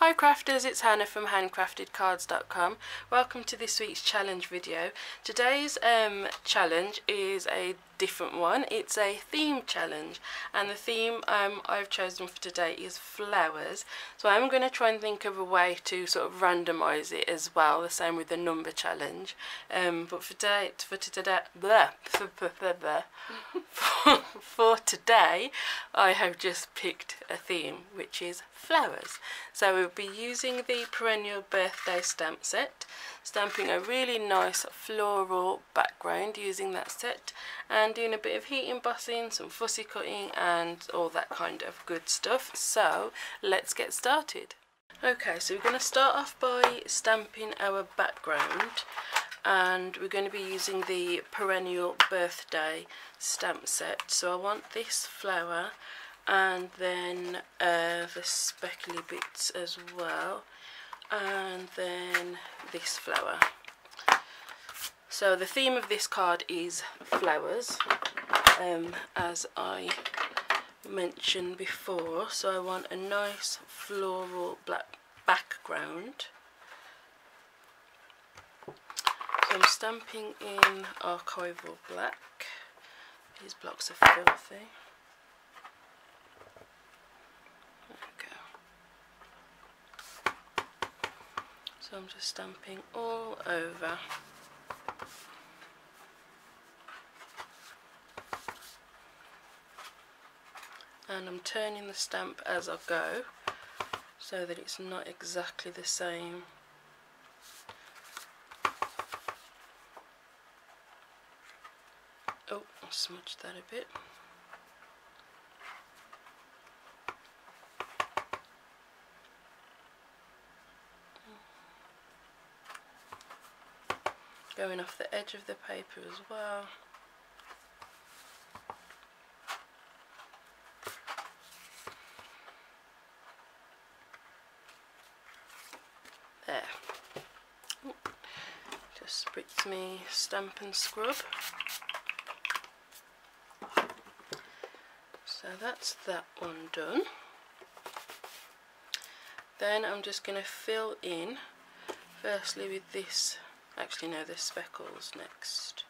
Hi crafters, it's Hannah from HanCraftedCards.com. Welcome to this week's challenge video. Today's challenge is a different one. It's a theme challenge, and the theme I've chosen for today is flowers. So I'm going to try and think of a way to sort of randomise it as well, the same with the number challenge. But for today I have just picked a theme, which is flowers. So we'll be using the perennial birthday stamp set, stamping a really nice floral background using that set, and doing a bit of heat embossing, some fussy cutting and all that kind of good stuff. So let's get started. Okay, so we're going to start off by stamping our background, and we're going to be using the perennial birthday stamp set. So I want this flower and then the speckly bits as well, and then this flower. So the theme of this card is flowers, as I mentioned before. So I want a nice floral black background. So I'm stamping in archival black. These blocks are filthy. So I'm just stamping all over. And I'm turning the stamp as I go, so that it's not exactly the same. Oh, I smudged that a bit. Going off the edge of the paper as well. There. Ooh. Just spritz me Stampin' scrub. So that's that one done. Then I'm just going to fill in firstly with this. Actually no, there's speckles next.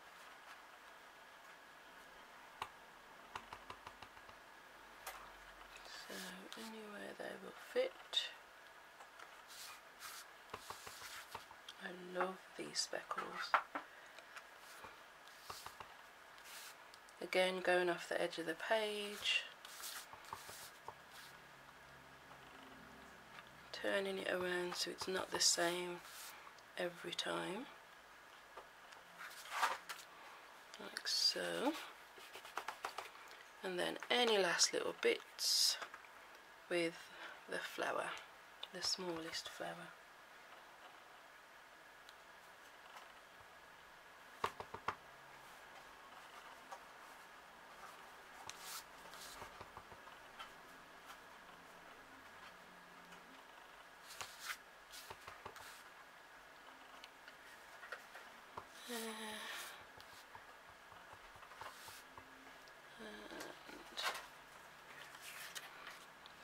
So anywhere they will fit. I love these speckles. Again, going off the edge of the page. Turning it around so it's not the same every time, like so, and then any last little bits with the flower, the smallest flower.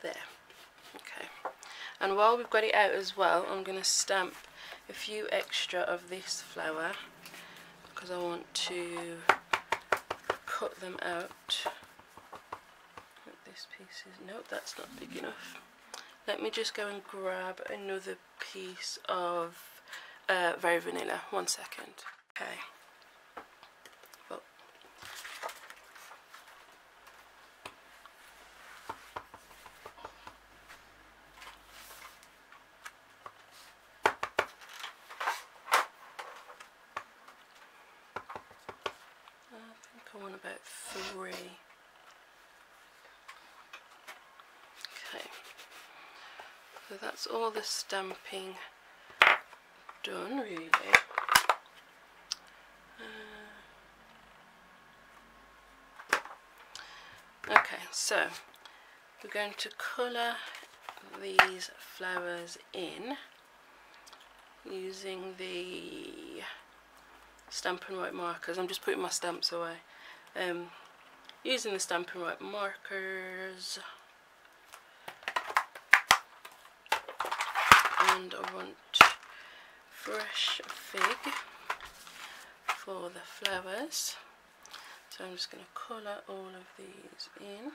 There. Okay, and while we've got it out as well, I'm going to stamp a few extra of this flower because I want to cut them out. This piece is, nope, that's not big enough. Let me just go and grab another piece of Very Vanilla. 1 second. Okay. Well, I want about 3. Okay, so that's all the stamping done, really. Okay, so we're going to colour these flowers in using the Stampin' Right markers. I'm just putting my stamps away. Using the Stampin' Right markers. and I want fresh fig for the flowers. So I'm just going to colour all of these in.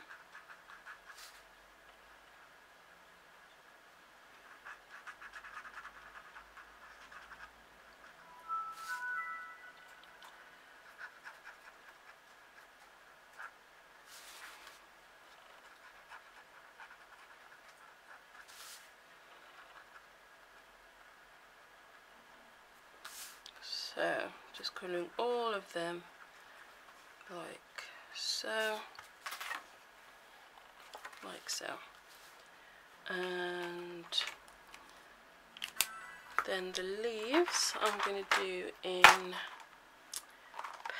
So just colouring all of them like so, and then the leaves I'm going to do in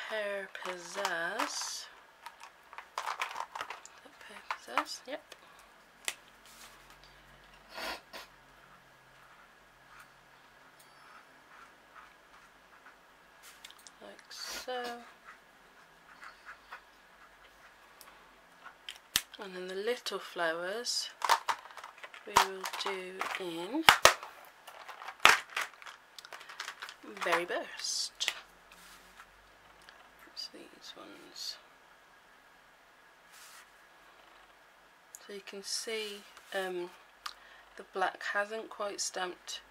Pear Pizzazz. Pear Pizzazz, yep. Like so. And then the little flowers we will do in Berry Burst. It's these ones. So you can see the black hasn't quite stamped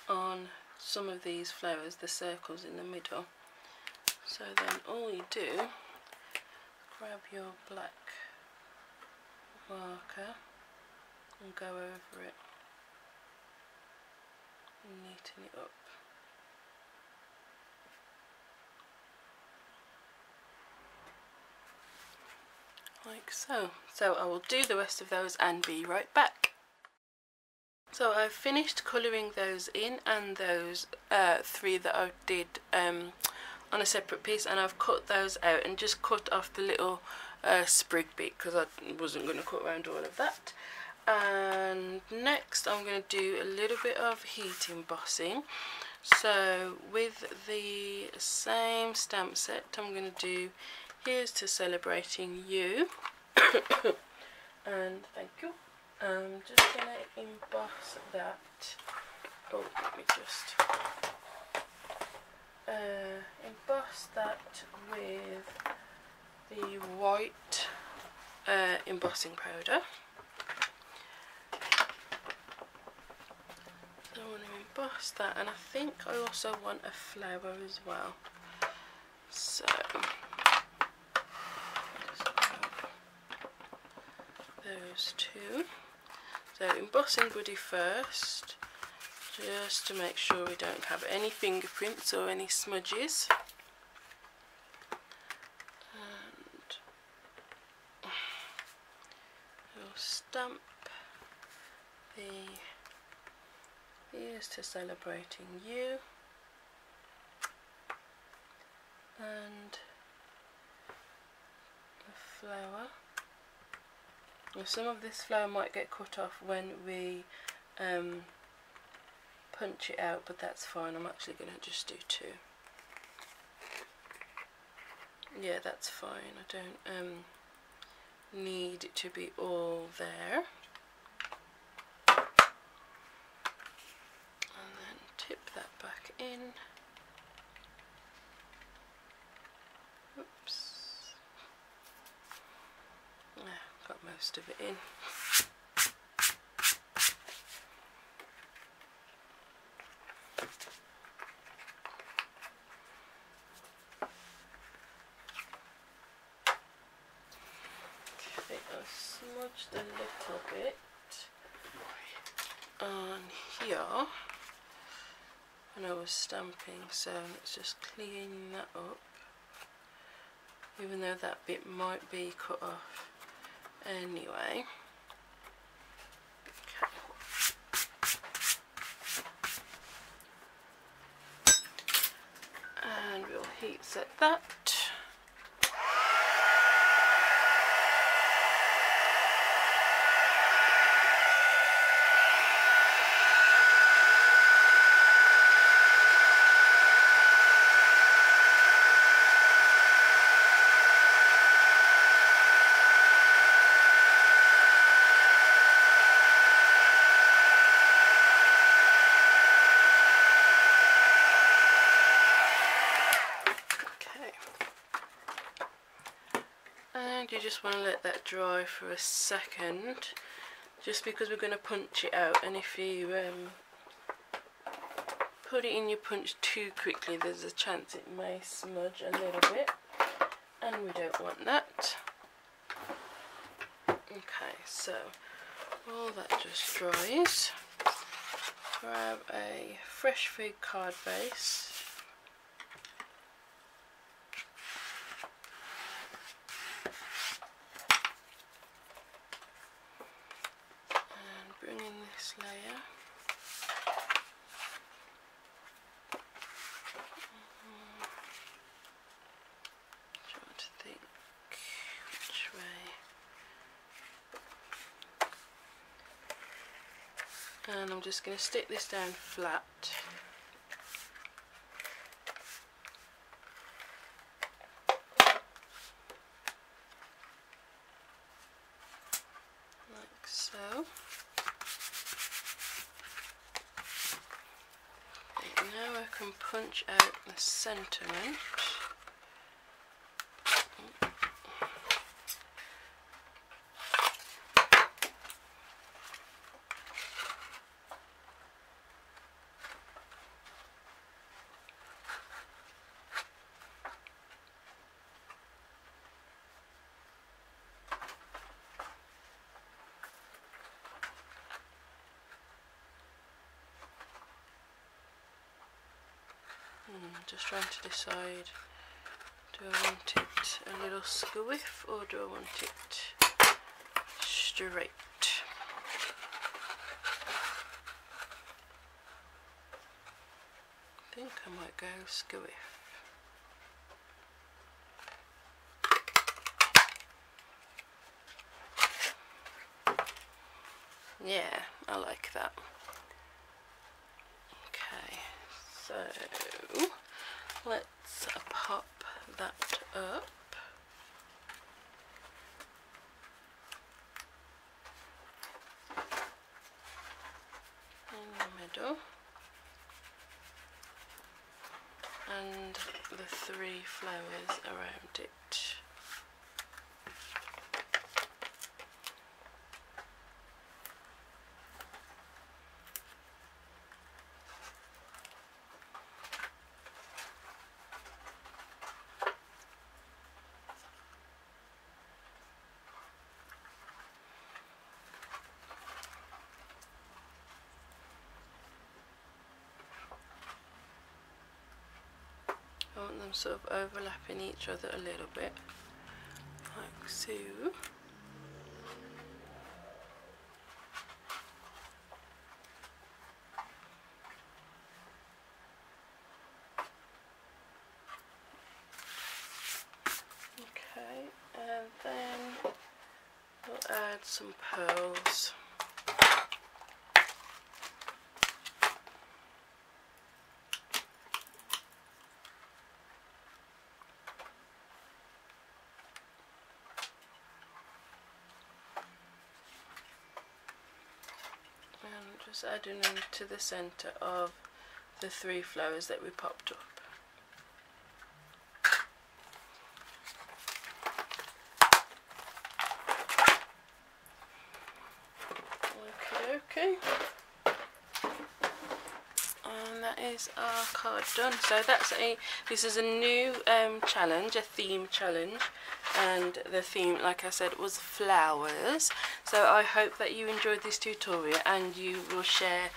on some of these flowers, the circles in the middle. So then all you do, grab your black marker and go over it and neaten it up. Like so. So I will do the rest of those and be right back. So I've finished colouring those in, and those 3 that I did on a separate piece, and I've cut those out and just cut off the little sprig bit because I wasn't going to cut around all of that. And next I'm going to do a little bit of heat embossing. So with the same stamp set I'm going to do Here's to Celebrating You. And thank you. I'm just going to emboss that. Oh, let me just emboss that with the white embossing powder. So I want to emboss that, and I think I also want a flower as well. So just grab those 2. So embossing buddy first, just to make sure we don't have any fingerprints or any smudges. And we'll stamp the Here's to Celebrating You and the flower. Well, some of this flower might get cut off when we punch it out, but that's fine. I'm actually going to just do 2. Yeah, that's fine. I don't need it to be all there. And then tip that back in. Oops. Got most of it in. Okay, I smudged a little bit on here when I was stamping, so let's just clean that up, even though that bit might be cut off anyway. Okay. And we'll heat set that. just want to let that dry for a second, just because we're going to punch it out, and if you put it in your punch too quickly, there's a chance it may smudge a little bit, and we don't want that. Okay, so while that just dries, grab a fresh food card base, and bring in this layer. Trying to think which way. And I'm just going to stick this down flat. Like so. And now I can punch out the sentiment. Just trying to decide, do I want it a little squiff or do I want it straight? I think I might go squiff. Yeah, I like that. Okay, so let's pop that up. In the middle. And the 3 flowers around it. I want them sort of overlapping each other a little bit, like so. Okay, and then we'll add some pearls. Just adding them to the centre of the 3 flowers that we popped up. Okay, and that is our card done. So this is a new challenge, a theme challenge, and the theme, like I said, was flowers. So I hope that you enjoyed this tutorial and you will share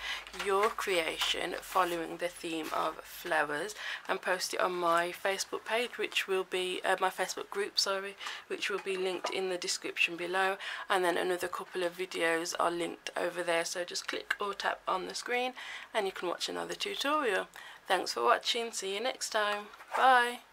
your creation following the theme of flowers and post it on my Facebook page, which will be my Facebook group, sorry, which will be linked in the description below, and then another couple of videos are linked over there, so just click or tap on the screen and you can watch another tutorial. Thanks for watching, see you next time, bye.